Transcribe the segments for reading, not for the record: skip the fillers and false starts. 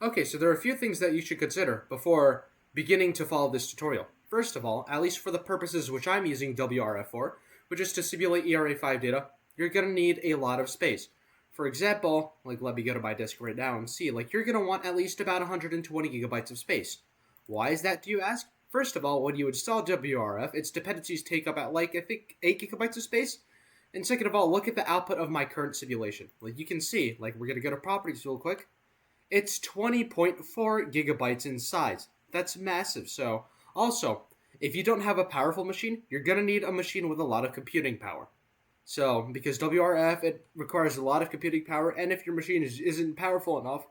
Okay, so there are a few things that you should consider before beginning to follow this tutorial. First of all, at least for the purposes which I'm using WRF for, which is to simulate ERA5 data, you're going to need a lot of space. For example, let me go to my disk right now and see, you're going to want at least about 120 gigabytes of space. Why is that, do you ask? First of all, when you install WRF, its dependencies take up at I think 8 gigabytes of space. And second of all, look at the output of my current simulation. You can see, we're going to go to properties real quick. It's 20.4 gigabytes in size. That's massive. So, also, if you don't have a powerful machine, you're going to need a machine with a lot of computing power. So, because WRF, it requires a lot of computing power, and if your machine isn't powerful enough,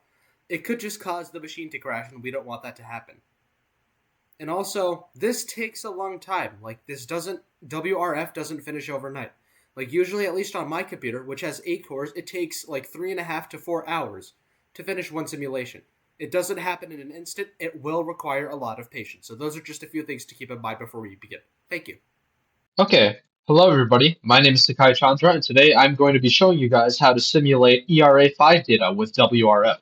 it could just cause the machine to crash, and we don't want that to happen. And also, this takes a long time. WRF doesn't finish overnight. Usually, at least on my computer, which has 8 cores, it takes 3.5 to 4 hours to finish one simulation. It doesn't happen in an instant. It will require a lot of patience. So those are just a few things to keep in mind before we begin. Thank you. Okay, hello everybody. My name is Sakai Chandra, and today I'm going to be showing you guys how to simulate ERA5 data with WRF.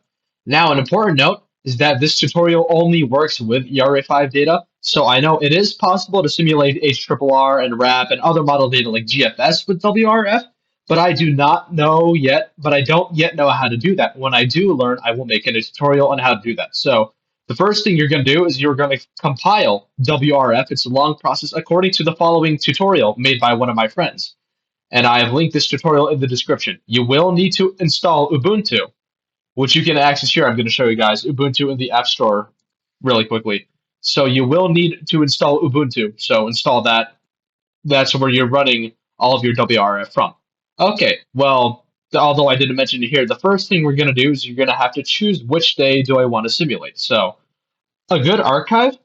Now, an important note is that this tutorial only works with ERA5 data, so I know it is possible to simulate HRRR and RAP and other model data like GFS with WRF, but I don't yet know how to do that. When I do learn, I will make a tutorial on how to do that. So the first thing you're going to do is you're going to compile WRF. It's a long process according to the following tutorial made by one of my friends. And I have linked this tutorial in the description. You will need to install Ubuntu, which you can access here. I'm going to show you guys Ubuntu in the App Store really quickly. So you will need to install Ubuntu. So install that. That's where you're running all of your WRF from. Okay, well, although I didn't mention it here, the first thing we're going to do is you're going to have to choose which day do I want to simulate. So a good archive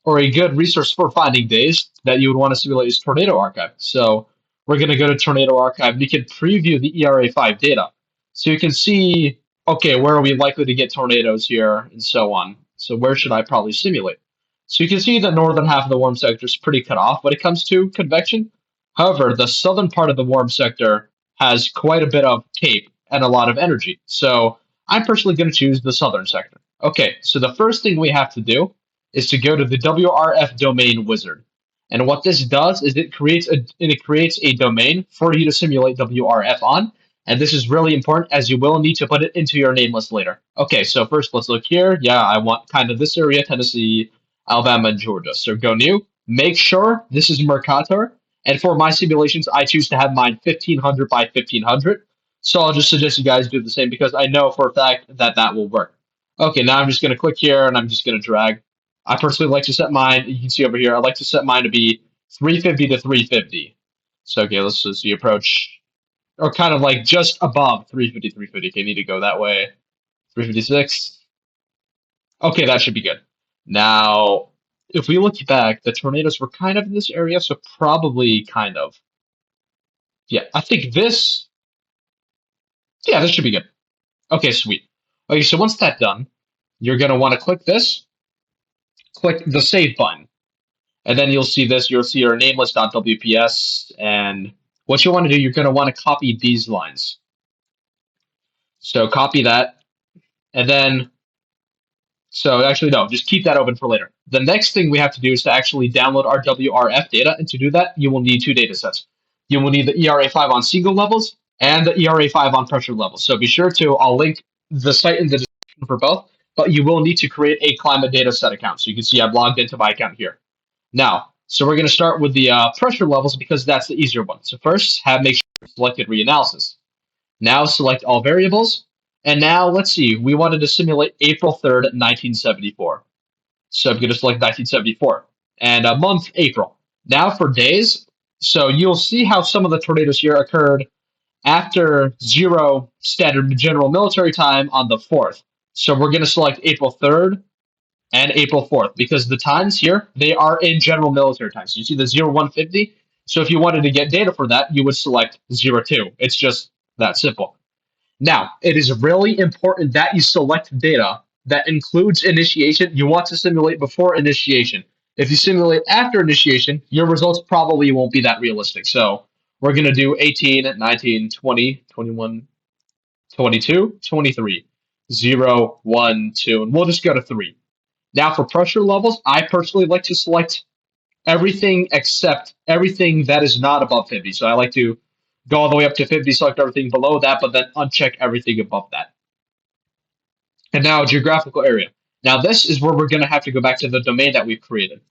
or a good resource for finding days that you would want to simulate is Tornado Archive. So we're going to go to Tornado Archive and you can preview the ERA5 data. So you can see, okay, where are we likely to get tornadoes here and so on. So where should I probably simulate? So you can see the northern half of the warm sector is pretty cut off when it comes to convection. However, the southern part of the warm sector has quite a bit of cape and a lot of energy. So I'm personally going to choose the southern sector. Okay, so the first thing we have to do is to go to the WRF domain wizard. And what this does is it creates a domain for you to simulate WRF on. And this is really important as you will need to put it into your name list later. Okay, so first let's look here. Yeah, I want kind of this area, Tennessee, Alabama, and Georgia. So go new. Make sure this is mercator. And for my simulations, I choose to have mine 1500 by 1500. So I'll just suggest you guys do the same because I know for a fact that that will work. Okay, now I'm just going to click here and I'm just going to drag. I personally like to set mine, you can see over here, I like to set mine to be 350 to 350. So, okay, let's just see approach, or kind of like just above 350, 350. Okay, need to go that way. 356. Okay, that should be good. Now, if we look back, the tornadoes were kind of in this area, so probably kind of. Yeah, I think this, yeah, this should be good. Okay, sweet. Okay, so once that's done, you're going to want to click this, click the save button. And then you'll see this, you'll see your NAMELIST.WPS. And what you want to do, you're going to want to copy these lines. So copy that. And then, so actually, no, just keep that open for later. The next thing we have to do is to actually download our WRF data. And to do that, you will need two data sets. You will need the ERA5 on single levels and the ERA5 on pressure levels. So be sure to, I'll link the site in the description for both, but you will need to create a climate data set account. So you can see I've logged into my account here. Now, so we're going to start with the pressure levels because that's the easier one. So first, make sure you selected reanalysis. Now select all variables. And now let's see, we wanted to simulate April 3rd, 1974. So I'm going to select 1974 and a month, April. Now for days, so you'll see how some of the tornadoes here occurred after 0 standard general military time on the 4th. So we're going to select April 3rd and April 4th because the times here, they are in general military times. So you see the 0150. So if you wanted to get data for that, you would select 02. It's just that simple. Now, it is really important that you select data that includes initiation. You want to simulate before initiation. If you simulate after initiation, your results probably won't be that realistic. So we're going to do 18, 19, 20, 21, 22, 23. 0, 1, 2, and we'll just go to 3. Now for pressure levels, I personally like to select everything except everything that is not above 50. So I like to go all the way up to 50, select everything below that, but then uncheck everything above that. And now geographical area. Now this is where we're going to have to go back to the domain that we've created.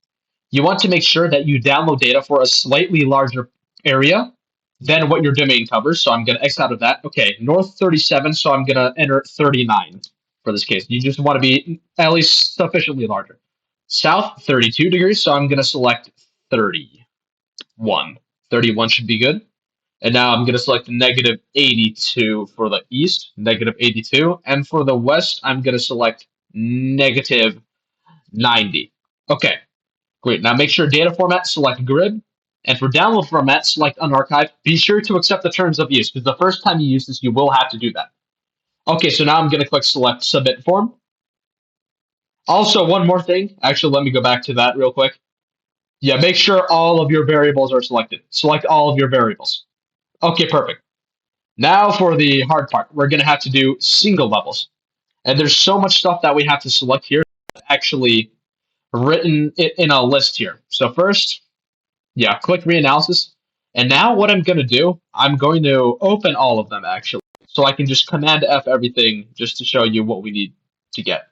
You want to make sure that you download data for a slightly larger area than what your domain covers. So I'm going to X out of that. Okay, north 37, so I'm going to enter 39 for this case. You just want to be at least sufficiently larger. South 32 degrees, so I'm going to select 31. 31 should be good. And now I'm going to select negative 82 for the east, negative 82. And for the west, I'm going to select negative 90. Okay, great. Now make sure data format, select grid. And for download format, select unarchived. Be sure to accept the terms of use, because the first time you use this, you will have to do that. Okay, so now I'm going to click select submit form. Also, one more thing. Actually, let me go back to that real quick. Yeah, make sure all of your variables are selected. Select all of your variables. Okay, perfect. Now for the hard part, we're going to have to do single levels. And there's so much stuff that we have to select here, actually written in a list here. So first, yeah, click reanalysis. And now what I'm going to do, I'm going to open all of them actually. So I can just Command F everything just to show you what we need to get.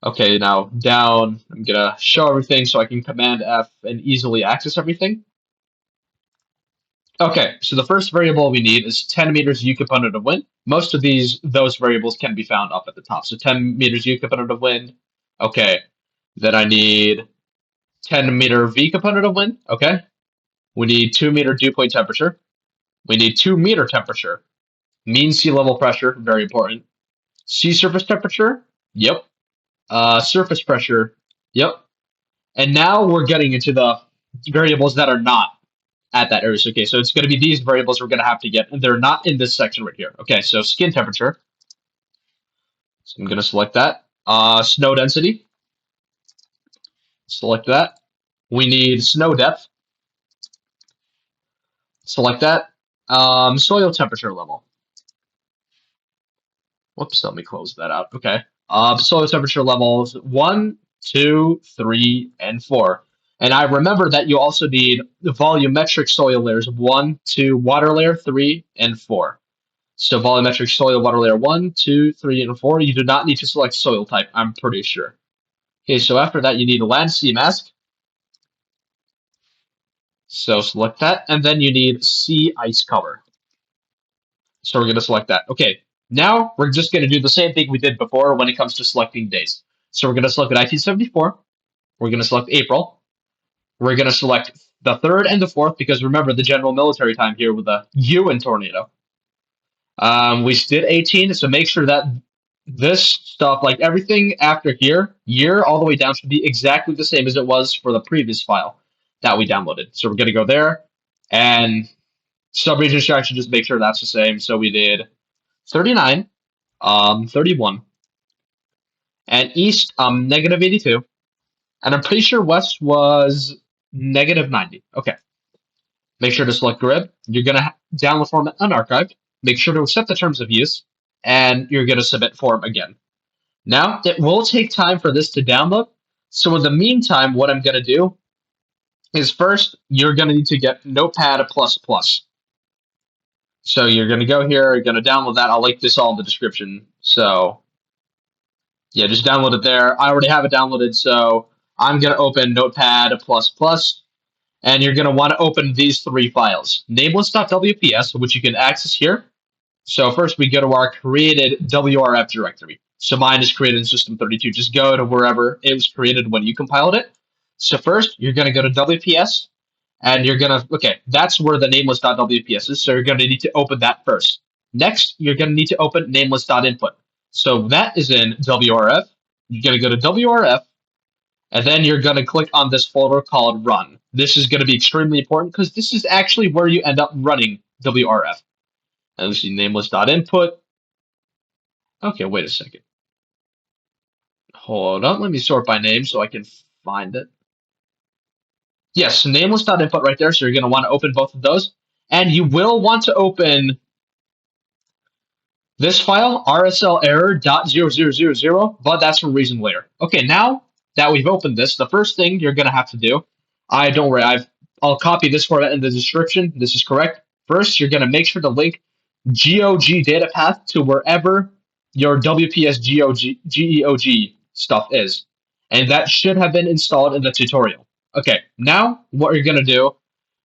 Okay, now down, I'm going to show everything so I can Command F and easily access everything. Okay, so the first variable we need is 10 meters U component of wind. Most of those variables can be found up at the top. So 10 meters U component of wind. Okay, then I need 10 meter V component of wind. Okay, we need 2 meter dew point temperature. We need 2 meter temperature. Mean sea level pressure, very important. Sea surface temperature. Yep. Surface pressure. Yep. And now we're getting into the variables that are not at that area. Okay, so it's going to be these variables we're going to have to get, and they're not in this section right here. Okay, so skin temperature. So I'm going to select that. Snow density. Select that. We need snow depth. Select that. Soil temperature level. Whoops, let me close that out. Okay. Soil temperature levels 1, 2, 3, and 4. And I remember that you also need the volumetric soil layers 1, 2, water layer 3, and 4. So volumetric soil water layer 1, 2, 3, and 4. You do not need to select soil type, I'm pretty sure. Okay, so after that, you need a land sea mask. So select that, and then you need sea ice cover. So we're going to select that. Okay, now we're just going to do the same thing we did before when it comes to selecting days. So we're going to select 1974. We're going to select April. We're going to select the 3rd and the 4th, because remember the general military time here with the U in tornado. We did 18, so make sure that this stuff, like everything after here, year all the way down, should be exactly the same as it was for the previous file that we downloaded. So we're going to go there, and subregion extraction, just make sure that's the same. So we did 39, 31, and east, negative 82, and I'm pretty sure west was negative 90. Okay. Make sure to select grid. You're going to download format unarchived. Make sure to accept the terms of use, and you're going to submit form again. Now, it will take time for this to download. So in the meantime, what I'm going to do is first, you're going to need to get Notepad++. So you're going to go here, you're going to download that. I'll link this all in the description. So yeah, just download it there. I already have it downloaded, so I'm going to open Notepad++. And you're going to want to open these 3 files. NAMELIST.WPS, which you can access here. So first we go to our created WRF directory. So mine is created in System32. Just go to wherever it was created when you compiled it. So first, you're going to go to WPS, and you're going to, okay, that's where the namelist.wps is. So you're going to need to open that first. Next, you're going to need to open namelist.input. So that is in WRF. You're going to go to WRF, and then you're going to click on this folder called Run. This is going to be extremely important because this is actually where you end up running WRF. And let's see, nameless.input. Okay, wait a second. Hold on, let me sort by name so I can find it. Yes, nameless.input right there. So you're going to want to open both of those. And you will want to open This file, RSL error.0000, but that's for a reason later. Okay, now that we've opened this, the first thing you're going to have to do, don't worry, I'll copy this for it in the description. This is correct. First, you're going to make sure to link GOG data path to wherever your WPS GEOG stuff is. And that should have been installed in the tutorial. Okay, now what you're going to do,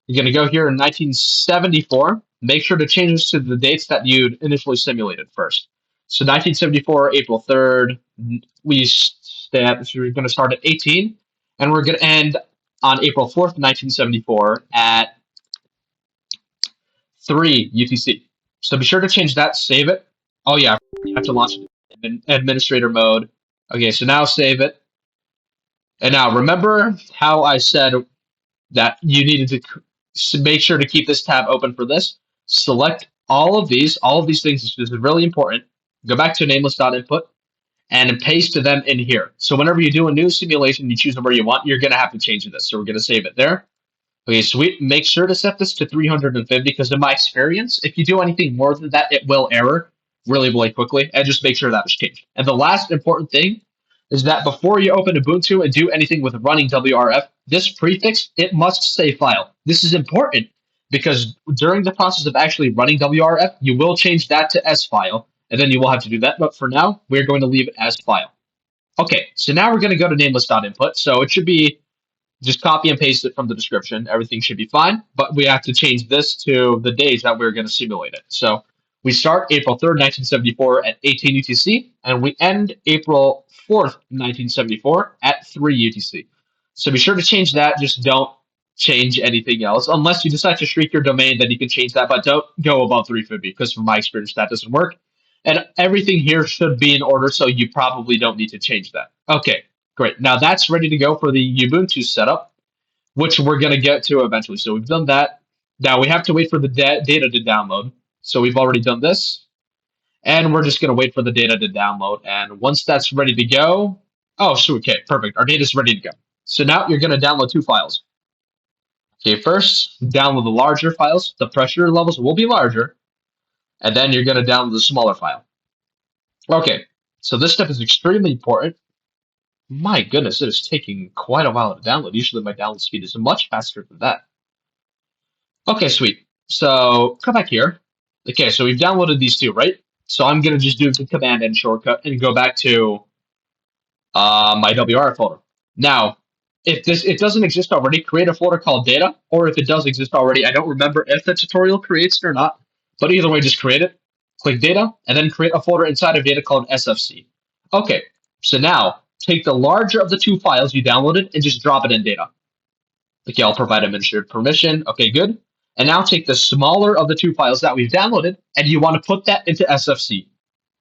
you're going to go here in 1974. Make sure to change this to the dates that you'd initially simulated first. So 1974, April 3rd, so we're going to start at 18, and we're going to end on April 4th, 1974 at 3 UTC. So be sure to change that, save it. Oh yeah, you have to launch it in administrator mode. Okay, so now save it. And now remember how I said that you needed to make sure to keep this tab open for this. Select all of these things. This is really important. Go back to NAMELIST.input and paste them in here. So whenever you do a new simulation, you choose where you want, you're going to have to change this. So we're going to save it there. Okay, sweet. Make sure to set this to 350 because in my experience, if you do anything more than that, it will error really quickly. And just make sure that is changed. And the last important thing is that before you open Ubuntu and do anything with running WRF, this prefix, it must say file. This is important because during the process of actually running WRF, you will change that to S file, and then you will have to do that. But for now, we're going to leave it as file. Okay, so now we're going to go to NAMELIST.input. So it should be just copy and paste it from the description. Everything should be fine, but we have to change this to the days that we're going to simulate it. So we start April 3rd, 1974 at 18 UTC, and we end April 4th, 1974 at 3 UTC. So be sure to change that. Just don't change anything else. Unless you decide to streak your domain, then you can change that, but don't go above 350 because from my experience, that doesn't work. And everything here should be in order, so you probably don't need to change that. Okay, great. Now that's ready to go for the Ubuntu setup, which we're going to get to eventually. So we've done that. Now we have to wait for the data to download. So we've already done this. And we're just going to wait for the data to download. And once that's ready to go, oh, so okay, perfect. Our data is ready to go. So now you're going to download 2 files. Okay, first, download the larger files. The pressure levels will be larger. And then you're going to download the smaller file. Okay, so this step is extremely important. My goodness, it is taking quite a while to download. Usually my download speed is much faster than that. Okay, sweet. So come back here. Okay, so we've downloaded these 2, right? So I'm going to just do the command and shortcut and go back to my WRF folder. Now, if it doesn't exist already, create a folder called data, or if it does exist already, I don't remember if the tutorial creates it or not, but either way, just create it, click data, and then create a folder inside of data called SFC. Okay, so now take the larger of the 2 files you downloaded and just drop it in data. Okay, I'll provide administrator permission. Okay, good. And now take the smaller of the 2 files that we've downloaded, and you want to put that into SFC.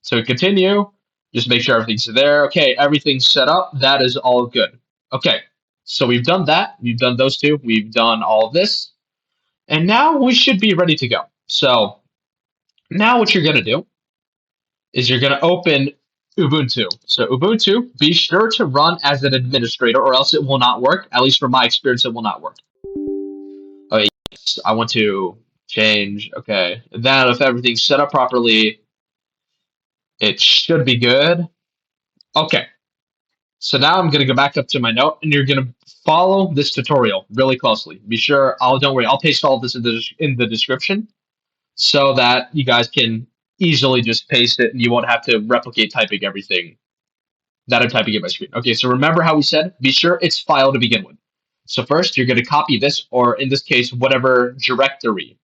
So continue. Just make sure everything's there. Okay, everything's set up. That is all good. Okay, so we've done that. We've done those 2. We've done all of this. And now we should be ready to go. So now what you're going to do is you're going to open Ubuntu. So Ubuntu, be sure to run as an administrator or else it will not work. At least from my experience, it will not work. Okay, yes, I want to change. Okay, then if everything's set up properly, it should be good. Okay, so now I'm going to go back up to my note and you're going to follow this tutorial really closely. Be sure, don't worry, I'll paste all of this in the description so that you guys can easily just paste it and you won't have to replicate typing everything that I'm typing in my screen. Okay, so remember how we said, be sure it's file to begin with. So first, you're going to copy this, or in this case, whatever directory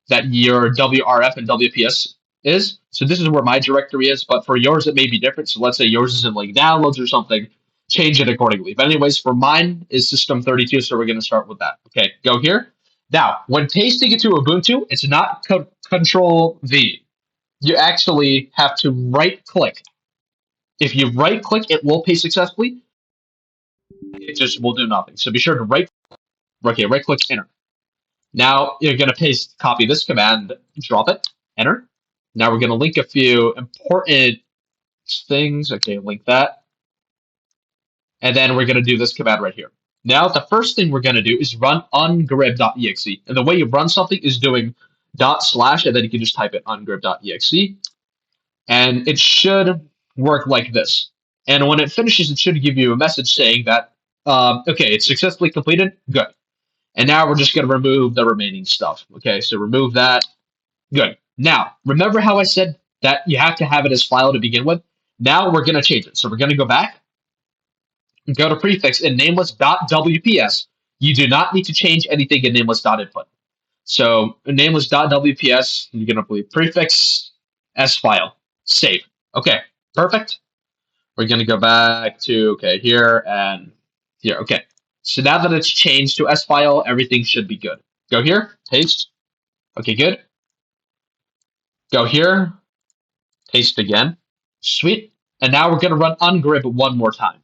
that your WRF and WPS is. So this is where my directory is, but for yours, it may be different. So let's say yours is in like downloads or something. Change it accordingly. But anyways, for mine is system 32, so we're going to start with that. Okay, go here. Now, when pasting it to Ubuntu, it's not Control V. You actually have to right-click. If you right-click, it will paste successfully. It just will do nothing. So be sure to right-click, enter. Now you're going to copy this command, drop it, enter. Now we're going to link a few important things. Okay, link that. And then we're going to do this command right here. Now the first thing we're going to do is run ungrib.exe. And the way you run something is doing // and then you can just type it ungrib.exe. and it should work like this. And when it finishes, it should give you a message saying that, okay, it's successfully completed. Good. And now we're just going to remove the remaining stuff. Okay, so remove that. Good. Now, remember how I said that you have to have it as file to begin with? Now we're going to change it. So we're going to go back, go to prefix in namelist.wps. You do not need to change anything in namelist.input. So namelist.wps, you're going to put prefix s file, save. Okay, perfect. We're going to go back to, okay, here and here. Okay, so now that it's changed to s file, everything should be good. Go here, paste. Okay, good. Go here, paste again. Sweet. And now we're going to run ungrib one more time,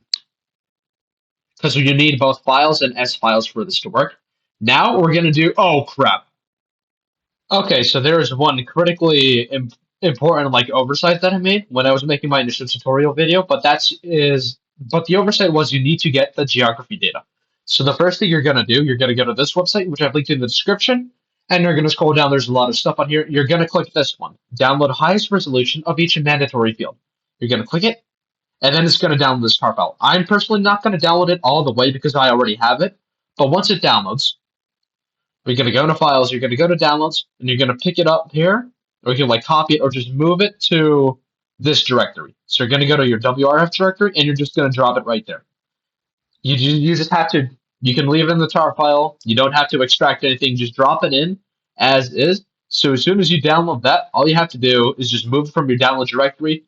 because you need both files and s files for this to work. Now we're going to do, oh crap. Okay, so there is one critically important like oversight that I made when I was making my initial tutorial video, but the oversight was you need to get the geography data. So the first thing you're going to do, you're going to go to this website, which I've linked in the description, and you're going to scroll down. There's a lot of stuff on here. You're going to click this one, download highest resolution of each mandatory field. You're going to click it, and then it's going to download this tar file. I'm personally not going to download it all the way because I already have it, but once it downloads, we're going to go to files, you're going to go to downloads, and you're going to pick it up here, or you can like copy it or just move it to this directory. So you're going to go to your WRF directory, and you're just going to drop it right there. You just have to, you can leave it in the tar file. You don't have to extract anything. Just drop it in as is. So as soon as you download that, all you have to do is just move from your download directory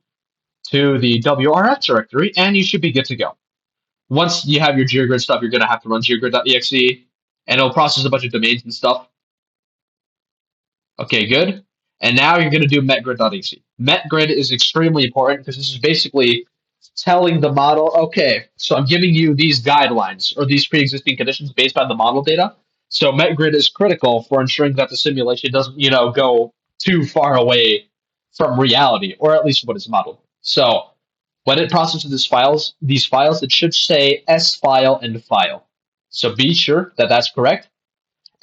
to the WRF directory, and you should be good to go. Once you have your geogrid stuff, you're going to have to run geogrid.exe, and it'll process a bunch of domains and stuff. Okay, good. And now you're going to do metgrid.exe. Metgrid is extremely important because this is basically telling the model, okay, so I'm giving you these guidelines or these pre-existing conditions based on the model data. So metgrid is critical for ensuring that the simulation doesn't, go too far away from reality, or at least what is modeled. So when it processes these files, it should say S file and file. So be sure that that's correct.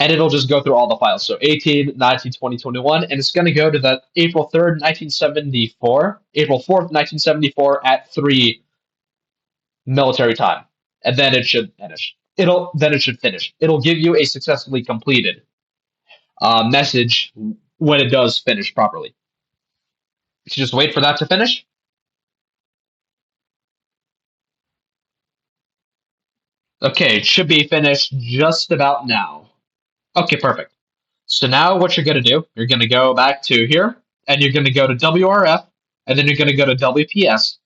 And it'll just go through all the files. So 18, 19, 20, 21, and it's going to go to the April 3rd, 1974, April 4th, 1974 at 3 military time. And then it should finish. It'll give you a successfully completed message when it does finish properly. So just wait for that to finish. Okay, it should be finished just about now. Okay, perfect. So now what you're going to do, you're going to go back to here, and you're going to go to WRF, and then you're going to go to WPS,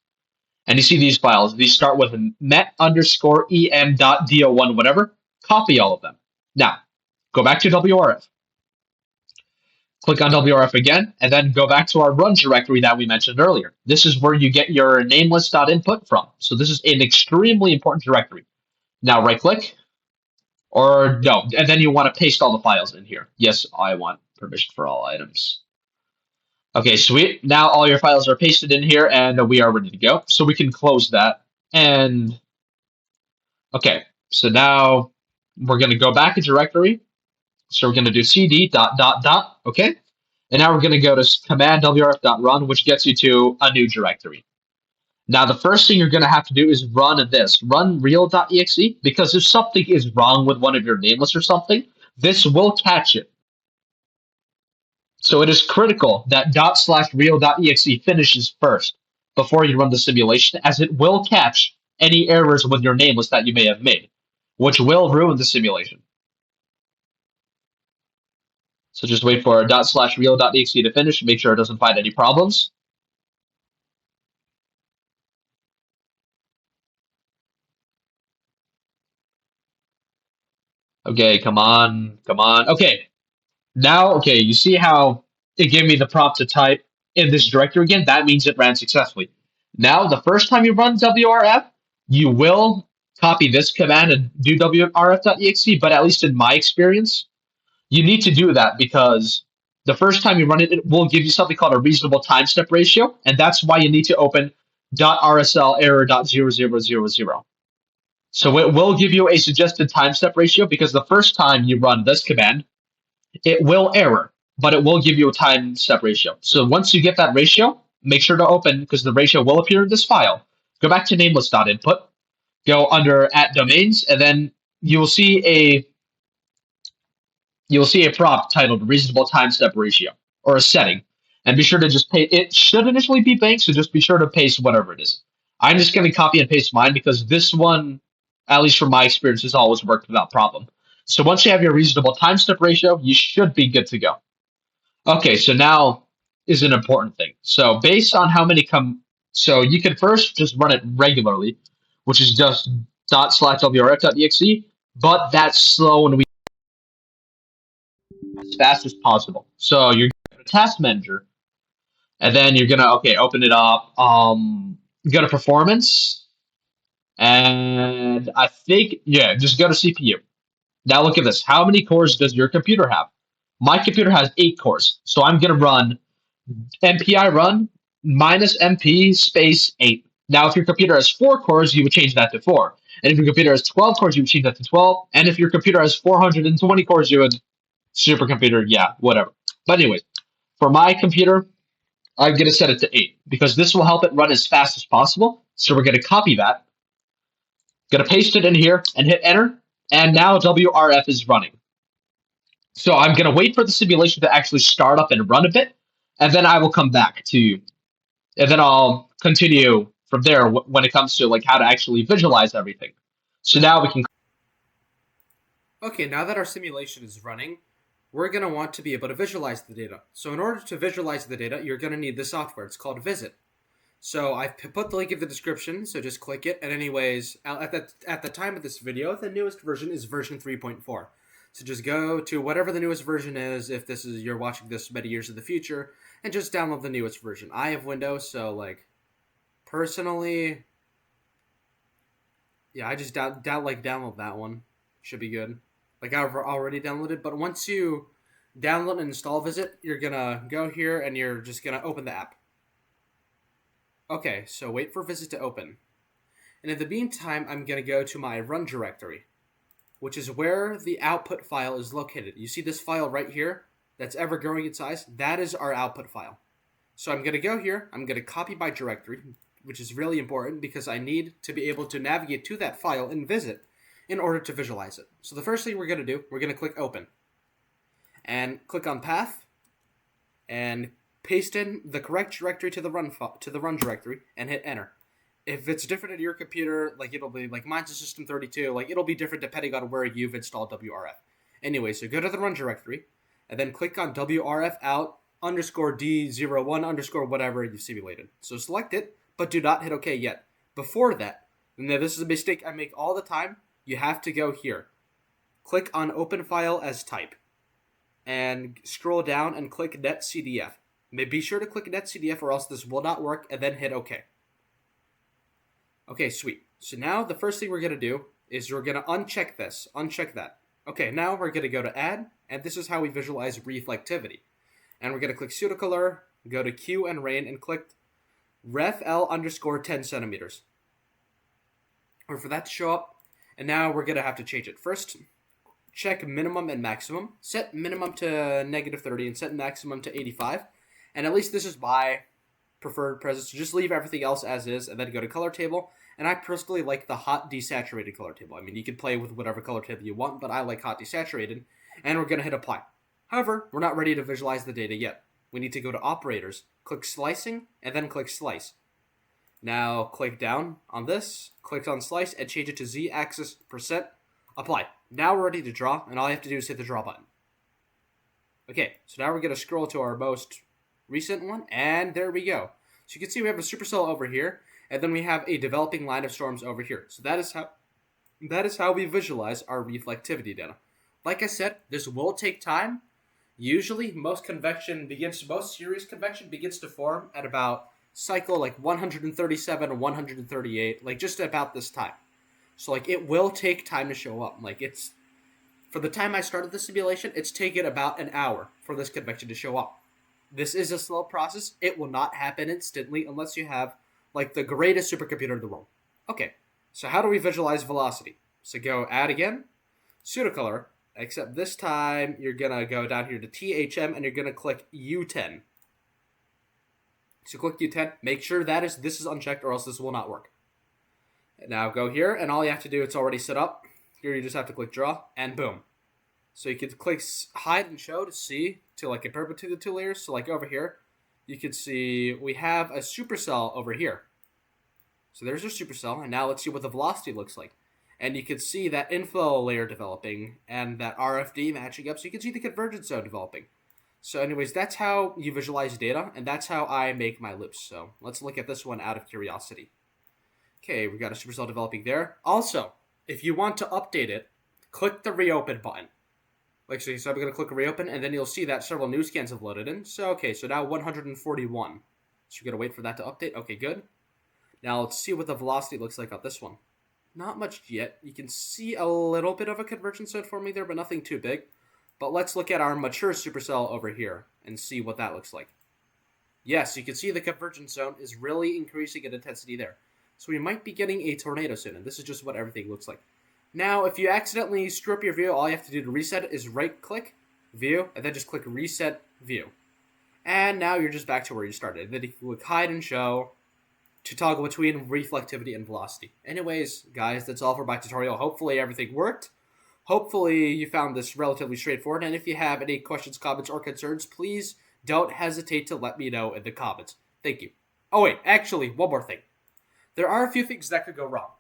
and you see these files. These start with met_em.do1 whatever. Copy all of them. Now, go back to WRF. Click on WRF again, and then go back to our run directory that we mentioned earlier. This is where you get your namelist.input from. So this is an extremely important directory. Now right-click, or no, and then you want to paste all the files in here. Yes, I want permission for all items. Okay, sweet. Now all your files are pasted in here, and we are ready to go. So we can close that. And okay, so now we're going to go back a directory. So we're going to do cd ... Okay, and now we're going to go to command wrf.run, which gets you to a new directory. Now, the first thing you're going to have to do is run real.exe, because if something is wrong with one of your nameless or something, this will catch it. So it is critical that ./real.exe finishes first before you run the simulation, as it will catch any errors with your nameless that you may have made, which will ruin the simulation. So just wait for ./real.exe to finish, make sure it doesn't find any problems. Okay, come on. Okay, now, okay, you see how it gave me the prompt to type in this directory again? That means it ran successfully. Now, the first time you run WRF, you will copy this command and do wrf.exe, but at least in my experience, you need to do that because the first time you run it, it will give you something called a reasonable time step ratio, and that's why you need to open .rsl error.0000. So it will give you a suggested time step ratio because the first time you run this command, it will error, but it will give you a time step ratio. So once you get that ratio, make sure to open, because the ratio will appear in this file. Go back to NAMELIST.input, go under at domains, and then you will see a prompt titled reasonable time step ratio, or a setting. And be sure to just paste, it should initially be blank, so just be sure to paste whatever it is. I'm just going to copy and paste mine because this one, at least from my experience, has always worked without problem. So once you have your reasonable time step ratio, you should be good to go. Okay, so now is an important thing. So based on how many so you can first just run it regularly, which is just ./wrf.exe, but that's slow and we as fast as possible. So you're going to task manager, and then you're gonna open it up. Go to performance, and I think just go to CPU. Now look at this. How many cores does your computer have? My computer has 8 cores, so I'm gonna run MPI run minus MP space 8. Now, if your computer has 4 cores, you would change that to 4. And if your computer has 12 cores, you would change that to 12. And if your computer has 420 cores, you would supercomputer, whatever. But anyways, for my computer, I'm going to set it to 8 because this will help it run as fast as possible. So we're going to copy that, going to paste it in here and hit enter. And now WRF is running. So I'm going to wait for the simulation to actually start up and run a bit. And then I will come back to you. And then I'll continue from there when it comes to like how to actually visualize everything. So now we can. Okay, now that our simulation is running, we're going to want to be able to visualize the data. So in order to visualize the data, you're going to need this software. It's called Visit. So I've put the link in the description, so just click it. And anyways, at the time of this video, the newest version is version 3.4. So just go to whatever the newest version is, if you're watching this many years in the future, and just download the newest version. I have Windows, so like personally, I just download that one. Should be good. Like I've already downloaded, but once you download and install Visit, you're gonna go here and you're just gonna open the app. Okay, so wait for Visit to open. And in the meantime, I'm gonna go to my run directory, which is where the output file is located. You see this file right here that's ever growing in size? That is our output file. So I'm gonna go here, I'm gonna copy my directory, which is really important because I need to be able to navigate to that file in Visit in order to visualize it. So the first thing we're going to do, we're going to click open and click on path and paste in the correct directory to the run directory and hit enter. If it's different at your computer, like it'll be like mine's a system32, like it'll be different depending on where you've installed WRF. Anyway, so go to the run directory and then click on WRF out _D01 whatever you've simulated. So select it, but do not hit OK yet. Before that, and this is a mistake I make all the time, you have to go here. Click on Open File as Type. And scroll down and click NetCDF. Be sure to click NetCDF or else this will not work, and then hit OK. Okay, sweet. So now the first thing we're going to do is we're going to uncheck this. Uncheck that. Okay, now we're going to go to Add, and this is how we visualize reflectivity. And we're going to click pseudocolor, go to Q and Rain, and click ref L _ 10 centimeters. Or for that to show up. And now we're going to have to change it. First, check minimum and maximum. Set minimum to -30 and set maximum to 85. And at least this is my preferred presence. So just leave everything else as is and then go to color table. And I personally like the hot desaturated color table. I mean, you can play with whatever color table you want, but I like hot desaturated. And we're going to hit apply. However, we're not ready to visualize the data yet. We need to go to operators, click slicing, and then click slice. Now click down on this, click on slice, and change it to z-axis %. Apply. Now we're ready to draw, and all you have to do is hit the draw button. Okay, so now we're going to scroll to our most recent one, and there we go. So you can see we have a supercell over here, and then we have a developing line of storms over here. So that is how we visualize our reflectivity data. Like I said, this will take time. Usually, most serious convection begins to form at about cycle like 137 or 138, like just about this time. So like it will take time to show up. Like it's, for the time I started the simulation, it's taken about an hour for this convection to show up. This is a slow process. It will not happen instantly unless you have like the greatest supercomputer in the world. Okay, so how do we visualize velocity? So go add again, pseudocolor, except this time you're gonna go down here to THM and you're gonna click U10. So click U10. Make sure this is unchecked, or else this will not work. Now go here, and all you have to do, it's already set up. Here you just have to click draw, and boom. So you can click hide and show to see, to like compare between the two layers. So like over here, you can see we have a supercell over here. So there's our supercell, and now let's see what the velocity looks like. And you can see that inflow layer developing and that RFD matching up, so you can see the convergence zone developing. So anyways, that's how you visualize data, and that's how I make my loops. So let's look at this one out of curiosity. Okay, we got a supercell developing there. Also, if you want to update it, click the reopen button. Like so I'm going to click reopen, and then you'll see that several new scans have loaded in. So okay, so now 141. So you're going to wait for that to update. Okay, good. Now let's see what the velocity looks like on this one. Not much yet. You can see a little bit of a convergence zone forming there, but nothing too big. But let's look at our mature supercell over here and see what that looks like. Yes, you can see the convergence zone is really increasing in intensity there. So we might be getting a tornado soon, and this is just what everything looks like. Now, if you accidentally screw up your view, all you have to do to reset it is right-click, view, and then just click reset view. And now you're just back to where you started. And then you can click hide and show to toggle between reflectivity and velocity. Anyways, guys, that's all for my tutorial. Hopefully everything worked. Hopefully you found this relatively straightforward. And if you have any questions, comments, or concerns, please don't hesitate to let me know in the comments. Thank you. Oh wait, actually, one more thing. There are a few things that could go wrong.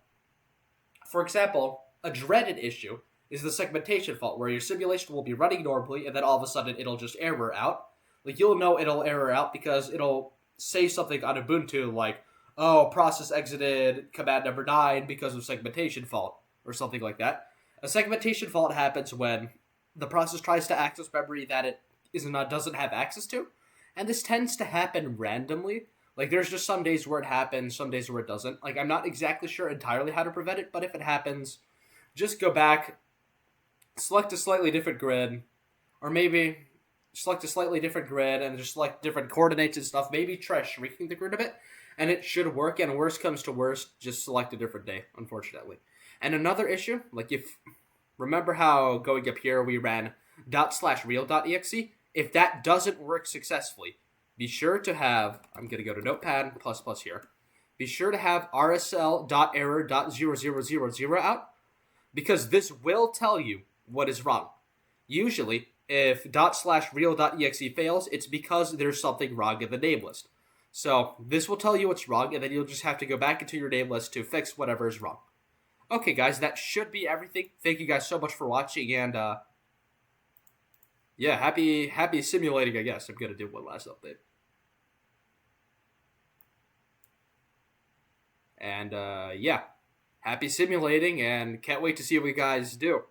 For example, a dreaded issue is the segmentation fault, where your simulation will be running normally, and then all of a sudden it'll just error out. Like, you'll know it'll error out because it'll say something on Ubuntu like, oh, process exited command number 9 because of segmentation fault, or something like that. A segmentation fault happens when the process tries to access memory that it doesn't have access to, and this tends to happen randomly. Like, there's just some days where it happens, some days where it doesn't. Like, I'm not exactly sure entirely how to prevent it, but if it happens, just go back, select a slightly different grid, or maybe select a slightly different grid and just select different coordinates and stuff. Maybe try shrinking the grid a bit, and it should work. And worst comes to worst, just select a different day, unfortunately. And another issue, like remember how going up here we ran ./real.exe? If that doesn't work successfully, be sure to have, I'm going to go to Notepad++ here. Be sure to have rsl.error.0000 out, because this will tell you what is wrong. Usually, if ./real.exe fails, it's because there's something wrong in the name list. So this will tell you what's wrong, and then you'll just have to go back into your name list to fix whatever is wrong. Okay, guys, that should be everything. Thank you guys so much for watching, and yeah, happy simulating, I guess. I'm going to do one last update. And yeah, happy simulating, and can't wait to see what you guys do.